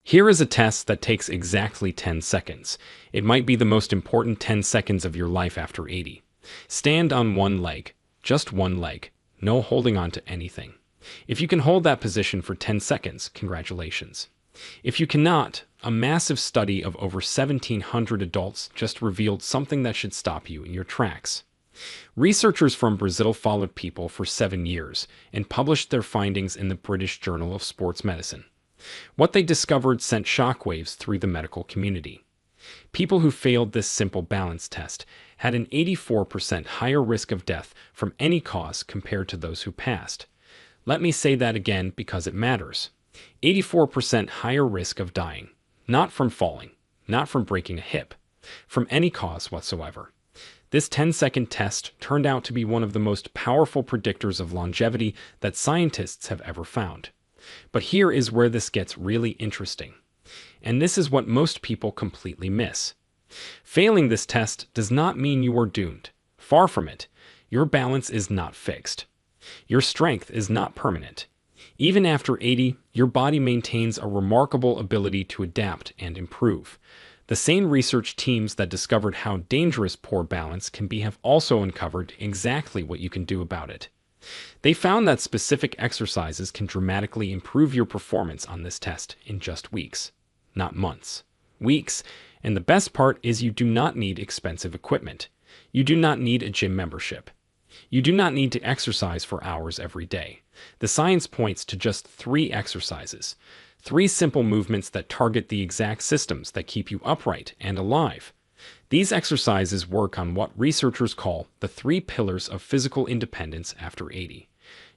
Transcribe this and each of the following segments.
Here is a test that takes exactly 10 seconds. It might be the most important 10 seconds of your life after 80. Stand on one leg, just one leg, no holding on to anything. If you can hold that position for 10 seconds, congratulations. If you cannot, a massive study of over 1,700 adults just revealed something that should stop you in your tracks. Researchers from Brazil followed people for 7 years and published their findings in the British Journal of Sports Medicine. What they discovered sent shockwaves through the medical community. People who failed this simple balance test had an 84% higher risk of death from any cause compared to those who passed. Let me say that again because it matters. 84% higher risk of dying, not from falling, not from breaking a hip, from any cause whatsoever. This 10-second test turned out to be one of the most powerful predictors of longevity that scientists have ever found. But here is where this gets really interesting. And this is what most people completely miss. Failing this test does not mean you are doomed. Far from it. Your balance is not fixed. Your strength is not permanent. Even after 80, your body maintains a remarkable ability to adapt and improve. The same research teams that discovered how dangerous poor balance can be have also uncovered exactly what you can do about it. They found that specific exercises can dramatically improve your performance on this test in just weeks, not months. Weeks, and the best part is you do not need expensive equipment. You do not need a gym membership. You do not need to exercise for hours every day. The science points to just 3 exercises, 3 simple movements that target the exact systems that keep you upright and alive. These exercises work on what researchers call the 3 pillars of physical independence after 80.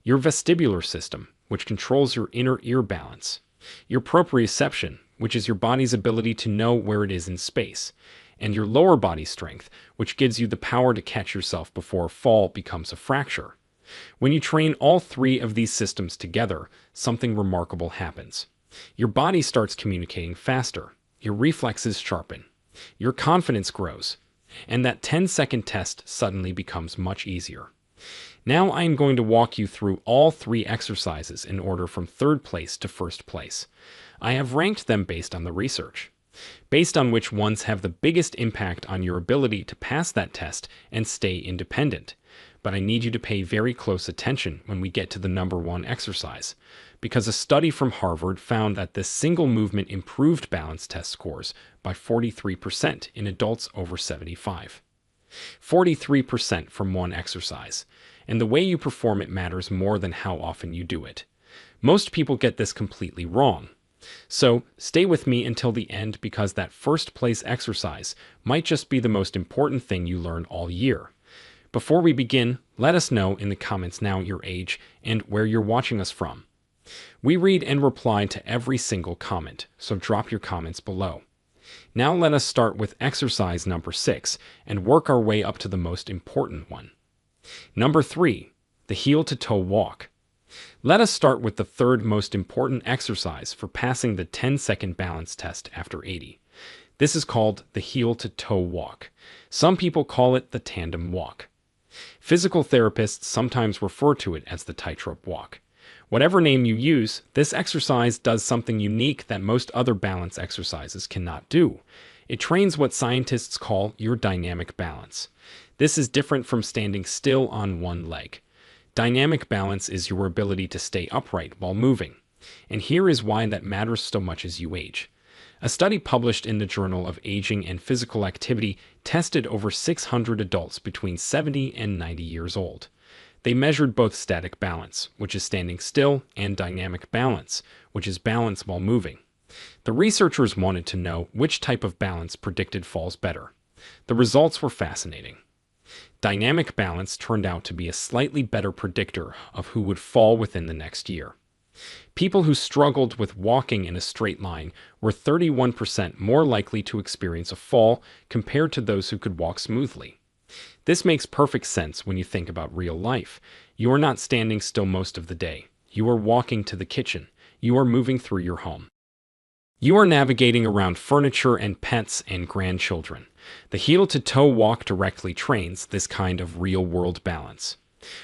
Your vestibular system, which controls your inner ear balance. Your proprioception, which is your body's ability to know where it is in space. And your lower body strength, which gives you the power to catch yourself before a fall becomes a fracture. When you train all 3 of these systems together, something remarkable happens. Your body starts communicating faster, your reflexes sharpen, your confidence grows, and that 10-second test suddenly becomes much easier. Now I am going to walk you through all 3 exercises in order from 3rd place to 1st place. I have ranked them based on the research, based on which ones have the biggest impact on your ability to pass that test and stay independent. But I need you to pay very close attention when we get to the number 1 exercise, because a study from Harvard found that this single movement improved balance test scores by 43% in adults over 75. 43% from one exercise, and the way you perform it matters more than how often you do it. Most people get this completely wrong. So stay with me until the end because that 1st place exercise might just be the most important thing you learn all year. Before we begin, let us know in the comments now your age and where you're watching us from. We read and reply to every single comment, so drop your comments below. Now let us start with exercise number 6 and work our way up to the most important one. Number 3, the heel-to-toe walk. Let us start with the 3rd most important exercise for passing the 10-second balance test after 80. This is called the heel-to-toe walk. Some people call it the tandem walk. Physical therapists sometimes refer to it as the tightrope walk. Whatever name you use, this exercise does something unique that most other balance exercises cannot do. It trains what scientists call your dynamic balance. This is different from standing still on one leg. Dynamic balance is your ability to stay upright while moving. And here is why that matters so much as you age. A study published in the Journal of Aging and Physical Activity tested over 600 adults between 70 and 90 years old. They measured both static balance, which is standing still, and dynamic balance, which is balance while moving. The researchers wanted to know which type of balance predicted falls better. The results were fascinating. Dynamic balance turned out to be a slightly better predictor of who would fall within the next year. People who struggled with walking in a straight line were 31% more likely to experience a fall compared to those who could walk smoothly. This makes perfect sense when you think about real life. You are not standing still most of the day. You are walking to the kitchen. You are moving through your home. You are navigating around furniture and pets and grandchildren. The heel-to-toe walk directly trains this kind of real-world balance.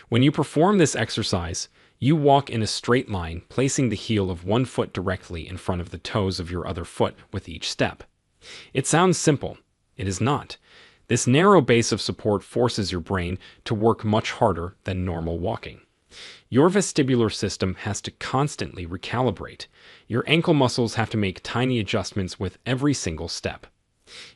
When you perform this exercise, You walk in a straight line, placing the heel of one foot directly in front of the toes of your other foot with each step. It sounds simple. It is not. This narrow base of support forces your brain to work much harder than normal walking. Your vestibular system has to constantly recalibrate. Your ankle muscles have to make tiny adjustments with every single step.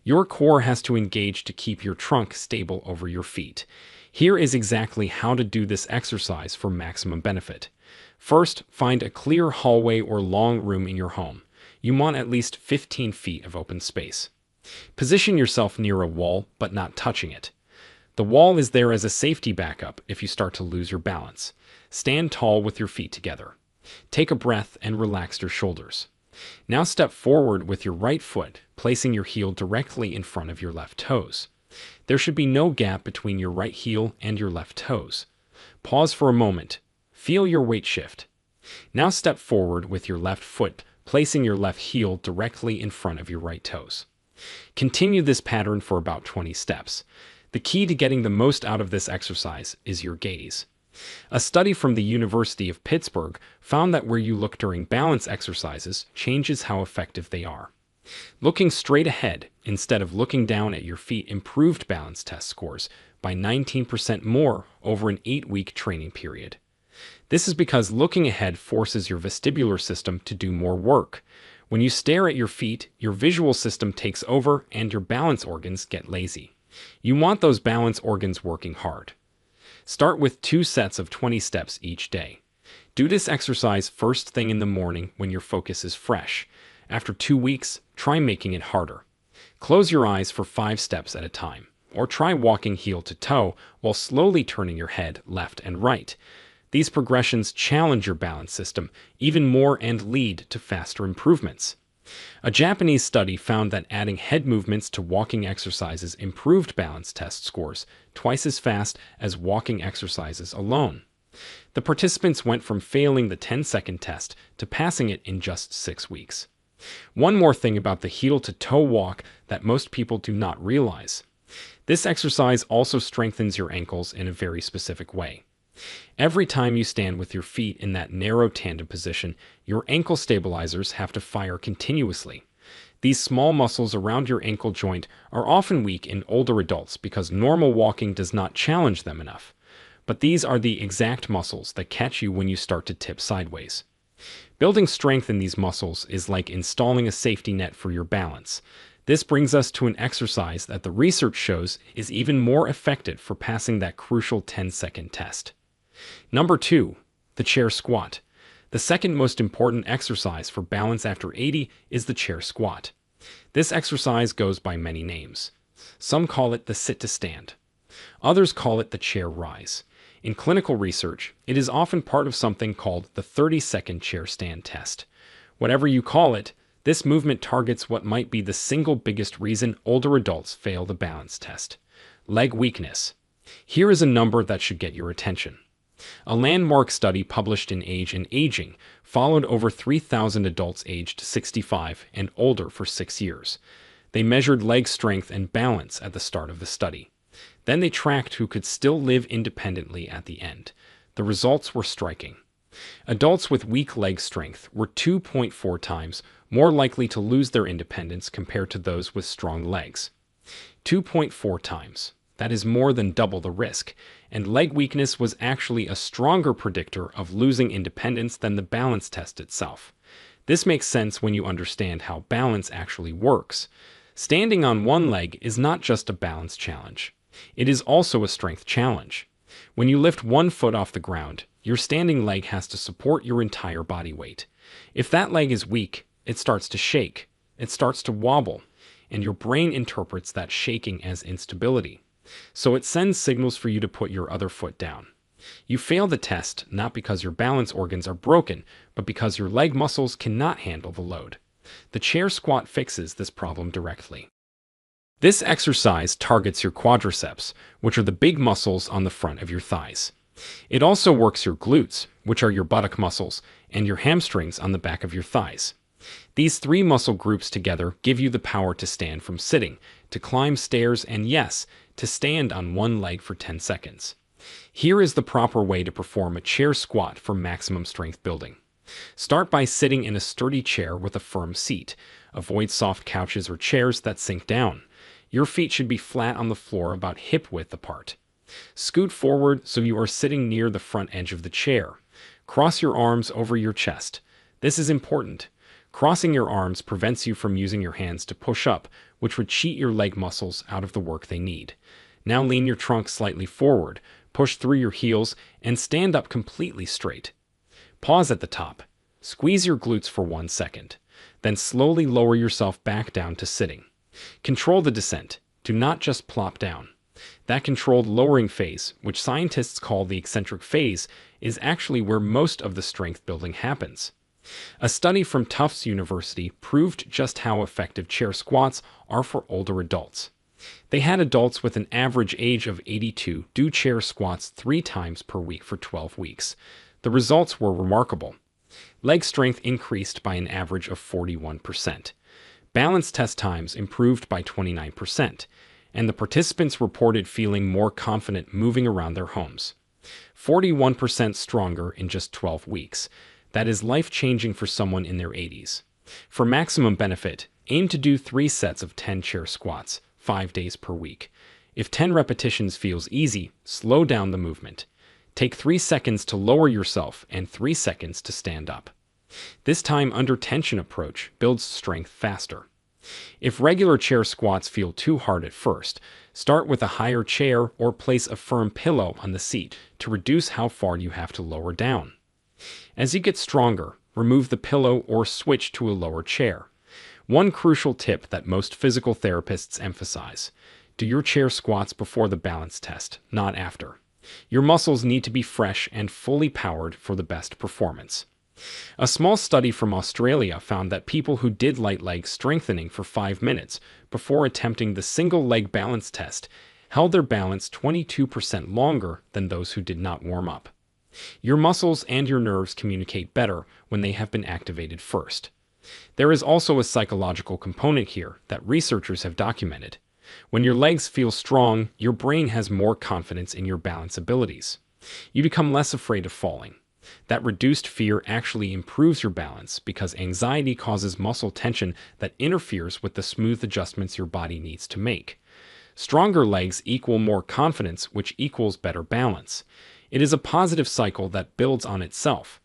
Your core has to engage to keep your trunk stable over your feet. Here is exactly how to do this exercise for maximum benefit. First, find a clear hallway or long room in your home. You want at least 15 feet of open space. Position yourself near a wall, but not touching it. The wall is there as a safety backup if you start to lose your balance. Stand tall with your feet together. Take a breath and relax your shoulders. Now step forward with your right foot, placing your heel directly in front of your left toes. There should be no gap between your right heel and your left toes. Pause for a moment. Feel your weight shift. Now step forward with your left foot, placing your left heel directly in front of your right toes. Continue this pattern for about 20 steps. The key to getting the most out of this exercise is your gaze. A study from the University of Pittsburgh found that where you look during balance exercises changes how effective they are. Looking straight ahead instead of looking down at your feet improved balance test scores by 19% more over an 8-week training period. This is because looking ahead forces your vestibular system to do more work. When you stare at your feet, your visual system takes over and your balance organs get lazy. You want those balance organs working hard. Start with 2 sets of 20 steps each day. Do this exercise first thing in the morning when your focus is fresh. After 2 weeks, try making it harder. Close your eyes for 5 steps at a time, or try walking heel to toe while slowly turning your head left and right. These progressions challenge your balance system even more and lead to faster improvements. A Japanese study found that adding head movements to walking exercises improved balance test scores twice as fast as walking exercises alone. The participants went from failing the 10-second test to passing it in just 6 weeks. One more thing about the heel-to-toe walk that most people do not realize. This exercise also strengthens your ankles in a very specific way. Every time you stand with your feet in that narrow tandem position, your ankle stabilizers have to fire continuously. These small muscles around your ankle joint are often weak in older adults because normal walking does not challenge them enough. But these are the exact muscles that catch you when you start to tip sideways. Building strength in these muscles is like installing a safety net for your balance. This brings us to an exercise that the research shows is even more effective for passing that crucial 10-second test. Number 2, the chair squat. The second most important exercise for balance after 80 is the chair squat. This exercise goes by many names. Some call it the sit to stand. Others call it the chair rise. In clinical research, it is often part of something called the 30-second chair stand test. Whatever you call it, this movement targets what might be the single biggest reason older adults fail the balance test: leg weakness. Here is a number that should get your attention. A landmark study published in Age and Aging followed over 3,000 adults aged 65 and older for 6 years. They measured leg strength and balance at the start of the study. Then they tracked who could still live independently at the end. The results were striking. Adults with weak leg strength were 2.4 times more likely to lose their independence compared to those with strong legs. 2.4 times. That is more than double the risk, and leg weakness was actually a stronger predictor of losing independence than the balance test itself. This makes sense when you understand how balance actually works. Standing on one leg is not just a balance challenge. It is also a strength challenge. When you lift one foot off the ground, your standing leg has to support your entire body weight. If that leg is weak, it starts to shake, it starts to wobble, and your brain interprets that shaking as instability. So it sends signals for you to put your other foot down. You fail the test not because your balance organs are broken, but because your leg muscles cannot handle the load. The chair squat fixes this problem directly. This exercise targets your quadriceps, which are the big muscles on the front of your thighs. It also works your glutes, which are your buttock muscles, and your hamstrings on the back of your thighs. These 3 muscle groups together give you the power to stand from sitting, to climb stairs, and yes, to stand on one leg for 10 seconds. Here is the proper way to perform a chair squat for maximum strength building. Start by sitting in a sturdy chair with a firm seat. Avoid soft couches or chairs that sink down. Your feet should be flat on the floor about hip width apart. Scoot forward so you are sitting near the front edge of the chair. Cross your arms over your chest. This is important. Crossing your arms prevents you from using your hands to push up, which would cheat your leg muscles out of the work they need. Now lean your trunk slightly forward, push through your heels, and stand up completely straight. Pause at the top. Squeeze your glutes for 1 second. Then slowly lower yourself back down to sitting. Control the descent. Do not just plop down. That controlled lowering phase, which scientists call the eccentric phase, is actually where most of the strength building happens. A study from Tufts University proved just how effective chair squats are for older adults. They had adults with an average age of 82 do chair squats 3 times per week for 12 weeks. The results were remarkable. Leg strength increased by an average of 41%. Balance test times improved by 29%, and the participants reported feeling more confident moving around their homes. 41% stronger in just 12 weeks. That is life-changing for someone in their 80s. For maximum benefit, aim to do 3 sets of 10 chair squats, 5 days per week. If 10 repetitions feels easy, slow down the movement. Take 3 seconds to lower yourself and 3 seconds to stand up. This time under tension approach builds strength faster. If regular chair squats feel too hard at first, start with a higher chair or place a firm pillow on the seat to reduce how far you have to lower down. As you get stronger, remove the pillow or switch to a lower chair. One crucial tip that most physical therapists emphasize: do your chair squats before the balance test, not after. Your muscles need to be fresh and fully powered for the best performance. A small study from Australia found that people who did light leg strengthening for 5 minutes before attempting the single leg balance test held their balance 22% longer than those who did not warm up. Your muscles and your nerves communicate better when they have been activated first. There is also a psychological component here that researchers have documented. When your legs feel strong, your brain has more confidence in your balance abilities. You become less afraid of falling. That reduced fear actually improves your balance because anxiety causes muscle tension that interferes with the smooth adjustments your body needs to make. Stronger legs equal more confidence, which equals better balance. It is a positive cycle that builds on itself.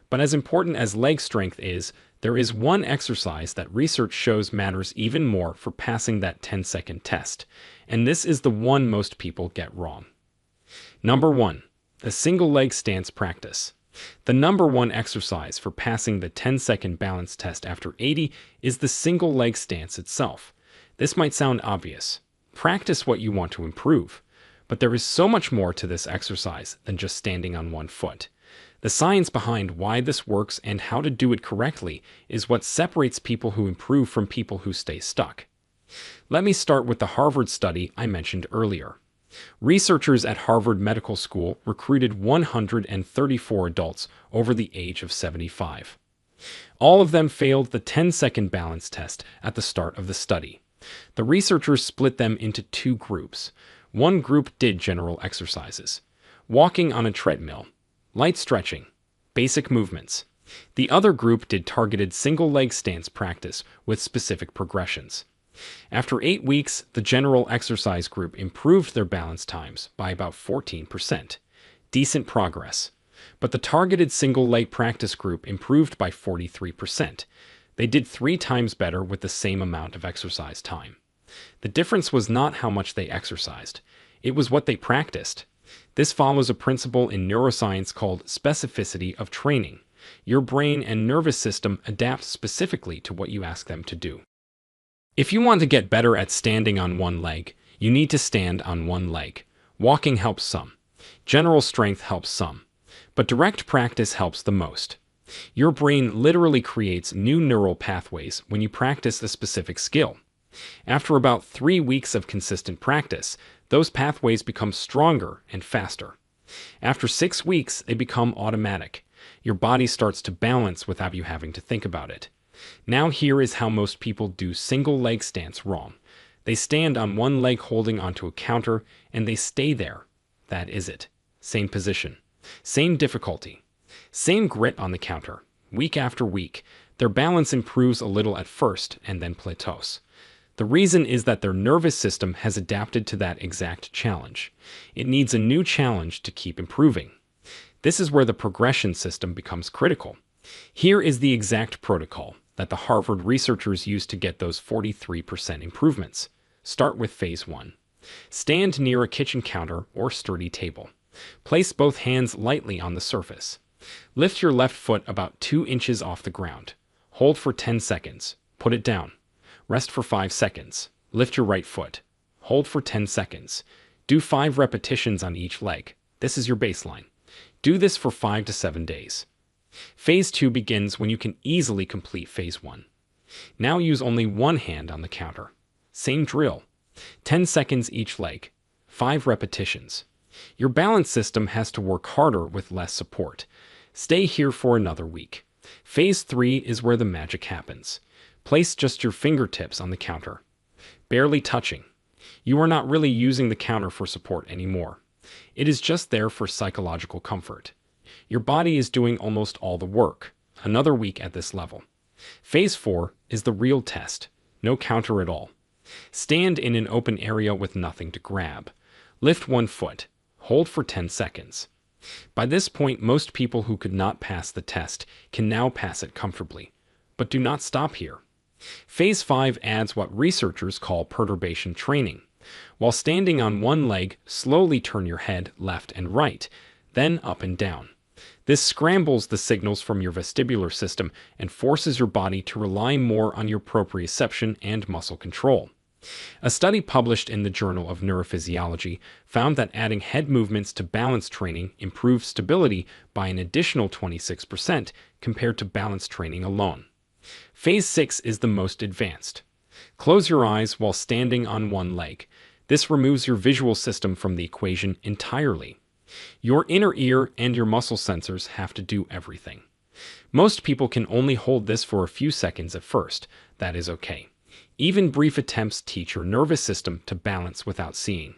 But as important as leg strength is, there is one exercise that research shows matters even more for passing that 10-second test, and this is the one most people get wrong. Number 1. The single leg stance practice. The number 1 exercise for passing the 10-second balance test after 80 is the single leg stance itself. This might sound obvious. Practice what you want to improve. But there is so much more to this exercise than just standing on one foot. The science behind why this works and how to do it correctly is what separates people who improve from people who stay stuck. Let me start with the Harvard study I mentioned earlier. Researchers at Harvard Medical School recruited 134 adults over the age of 75. All of them failed the 10-second balance test at the start of the study. The researchers split them into 2 groups. One group did general exercises, walking on a treadmill, light stretching, basic movements. The other group did targeted single-leg stance practice with specific progressions. After 8 weeks, the general exercise group improved their balance times by about 14%. Decent progress. But the targeted single-leg practice group improved by 43%. They did 3 times better with the same amount of exercise time. The difference was not how much they exercised. It was what they practiced. This follows a principle in neuroscience called specificity of training. Your brain and nervous system adapt specifically to what you ask them to do. If you want to get better at standing on one leg, you need to stand on one leg. Walking helps some. General strength helps some. But direct practice helps the most. Your brain literally creates new neural pathways when you practice a specific skill. After about 3 weeks of consistent practice, those pathways become stronger and faster. After 6 weeks, they become automatic. Your body starts to balance without you having to think about it. Now here is how most people do single leg stance wrong. They stand on one leg holding onto a counter, and they stay there. That is it. same position, same difficulty, same grit on the counter. Week after week, their balance improves a little at first and then plateaus. The reason is that their nervous system has adapted to that exact challenge. It needs a new challenge to keep improving. This is where the progression system becomes critical. Here is the exact protocol that the Harvard researchers used to get those 43% improvements. Start with phase 1. Stand near a kitchen counter or sturdy table. Place both hands lightly on the surface. Lift your left foot about 2 inches off the ground. Hold for 10 seconds. Put it down. Rest for 5 seconds. Lift your right foot. Hold for 10 seconds. Do 5 repetitions on each leg. This is your baseline. Do this for 5 to 7 days. Phase 2 begins when you can easily complete phase 1. Now use only one hand on the counter. Same drill. 10 seconds each leg. 5 repetitions. Your balance system has to work harder with less support. Stay here for another week. Phase 3 is where the magic happens. Place just your fingertips on the counter, barely touching. You are not really using the counter for support anymore. It is just there for psychological comfort. Your body is doing almost all the work. Another week at this level. Phase 4 is the real test. No counter at all. Stand in an open area with nothing to grab. Lift one foot. Hold for 10 seconds. By this point, most people who could not pass the test can now pass it comfortably. But do not stop here. Phase 5 adds what researchers call perturbation training. While standing on one leg, slowly turn your head left and right, then up and down. This scrambles the signals from your vestibular system and forces your body to rely more on your proprioception and muscle control. A study published in the Journal of Neurophysiology found that adding head movements to balance training improved stability by an additional 26% compared to balance training alone. Phase 6 is the most advanced. Close your eyes while standing on one leg. This removes your visual system from the equation entirely. Your inner ear and your muscle sensors have to do everything. Most people can only hold this for a few seconds at first. That is okay. Even brief attempts teach your nervous system to balance without seeing.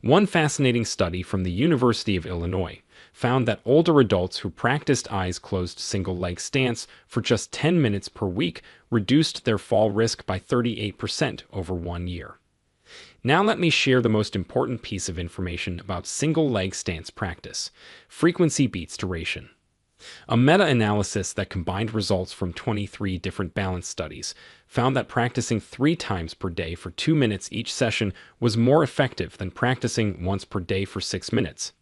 One fascinating study from the University of Illinois found that older adults who practiced eyes-closed single-leg stance for just 10 minutes per week reduced their fall risk by 38% over 1 year. Now let me share the most important piece of information about single-leg stance practice. Frequency beats duration. A meta-analysis that combined results from 23 different balance studies found that practicing 3 times per day for 2 minutes each session was more effective than practicing once per day for 6 minutes.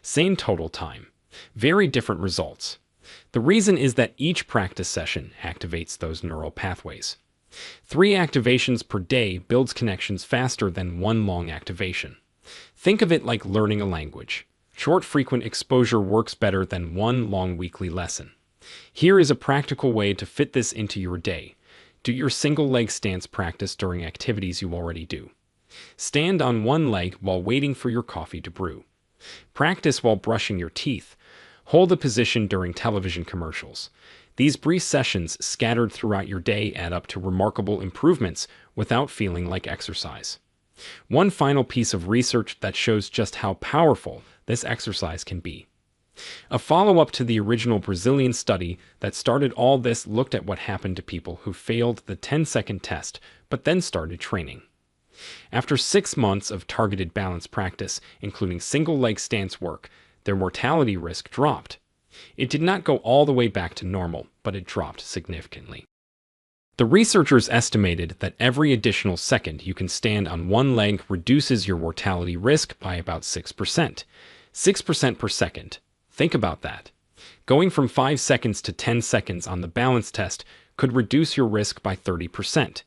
Same total time. Very different results. The reason is that each practice session activates those neural pathways. 3 activations per day builds connections faster than 1 long activation. Think of it like learning a language. Short, frequent exposure works better than 1 long weekly lesson. Here is a practical way to fit this into your day. Do your single-leg stance practice during activities you already do. Stand on one leg while waiting for your coffee to brew. Practice while brushing your teeth. Hold the position during television commercials. These brief sessions scattered throughout your day add up to remarkable improvements without feeling like exercise. One final piece of research that shows just how powerful this exercise can be. A follow-up to the original Brazilian study that started all this looked at what happened to people who failed the 10-second test but then started training. After 6 months of targeted balance practice, including single-leg stance work, their mortality risk dropped. It did not go all the way back to normal, but it dropped significantly. The researchers estimated that every additional second you can stand on one leg reduces your mortality risk by about 6%. 6% per second. Think about that. Going from 5 seconds to 10 seconds on the balance test could reduce your risk by 30%.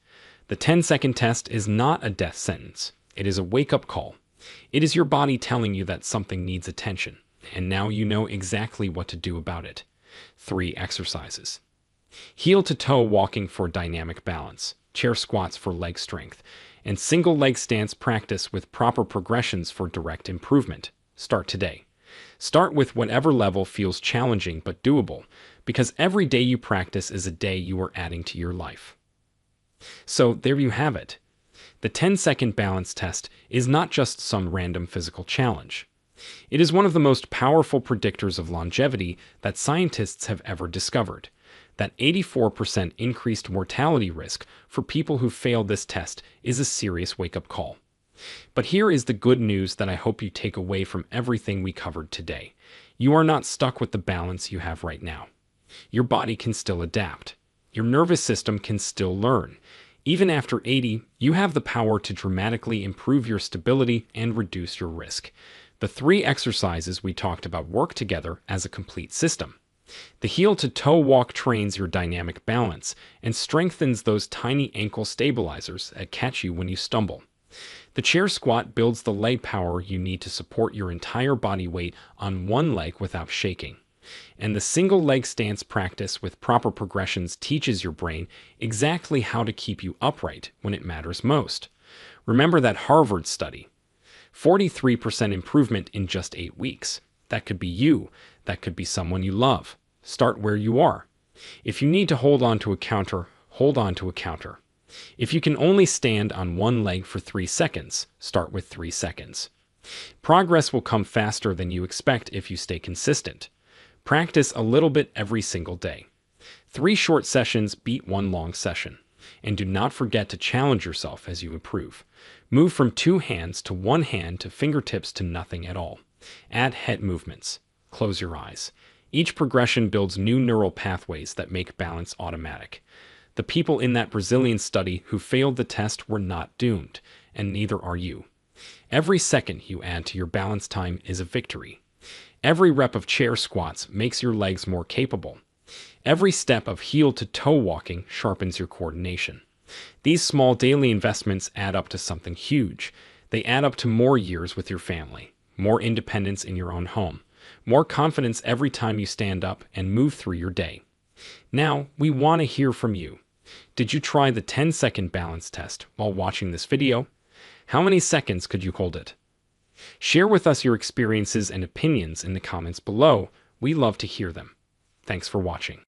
The 10-second test is not a death sentence. It is a wake-up call. It is your body telling you that something needs attention, and now you know exactly what to do about it. 3 exercises. Heel-to-toe walking for dynamic balance, chair squats for leg strength, and single-leg stance practice with proper progressions for direct improvement. Start today. Start with whatever level feels challenging but doable, because every day you practice is a day you are adding to your life. So there you have it. The 10-second balance test is not just some random physical challenge. It is one of the most powerful predictors of longevity that scientists have ever discovered. That 84% increased mortality risk for people who fail this test is a serious wake-up call. But here is the good news that I hope you take away from everything we covered today. You are not stuck with the balance you have right now. Your body can still adapt. Your nervous system can still learn. Even after 80, you have the power to dramatically improve your stability and reduce your risk. The 3 exercises we talked about work together as a complete system. The heel-to-toe walk trains your dynamic balance and strengthens those tiny ankle stabilizers that catch you when you stumble. The chair squat builds the leg power you need to support your entire body weight on one leg without shaking. And the single leg stance practice with proper progressions teaches your brain exactly how to keep you upright when it matters most. Remember that Harvard study. 43% improvement in just 8 weeks. That could be you. That could be someone you love. Start where you are. If you need to hold on to a counter, hold on to a counter. If you can only stand on one leg for 3 seconds, start with 3 seconds. Progress will come faster than you expect if you stay consistent. Practice a little bit every single day. 3 short sessions beat 1 long session. And do not forget to challenge yourself as you improve. Move from 2 hands to 1 hand to fingertips to nothing at all. Add head movements. Close your eyes. Each progression builds new neural pathways that make balance automatic. The people in that Brazilian study who failed the test were not doomed, and neither are you. Every second you add to your balance time is a victory. Every rep of chair squats makes your legs more capable. Every step of heel-to-toe walking sharpens your coordination. These small daily investments add up to something huge. They add up to more years with your family, more independence in your own home, more confidence every time you stand up and move through your day. Now, we want to hear from you. Did you try the 10-second balance test while watching this video? How many seconds could you hold it? Share with us your experiences and opinions in the comments below. We love to hear them. Thanks for watching.